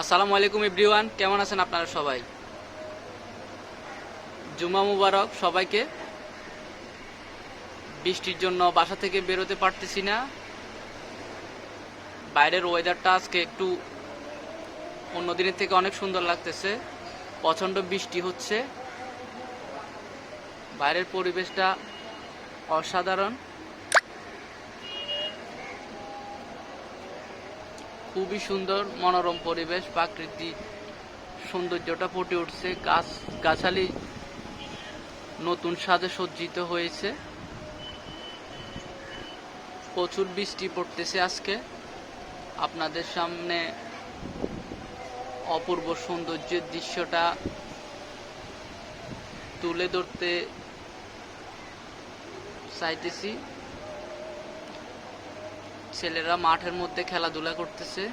আসসালামু আলাইকুম এভরিওয়ান, কেমন আছেন আপনারা সবাই? জুমা মুবারক সবাইকে। বৃষ্টির জন্য বাসা থেকে বেরোতে পারতেছি না। বাইরের ওয়েদারটা আজকে একটু অন্য দিনের থেকে অনেক সুন্দর লাগতেছে। প্রচণ্ড বৃষ্টি হচ্ছে, বাইরের পরিবেশটা অসাধারণ, খুবই সুন্দর মনোরম পরিবেশ। প্রাকৃতিক সৌন্দর্যটা ফুটে উঠছে, গাছালি নতুন সাজে সজ্জিত হয়েছে। প্রচুর বৃষ্টি পড়তেছে আজকে। আপনাদের সামনে অপূর্ব সৌন্দর্যের দৃশ্যটা তুলে ধরতে চাইতেছি। ছেলেরা মাঠের মধ্যে খেলাধুলা করতেছে।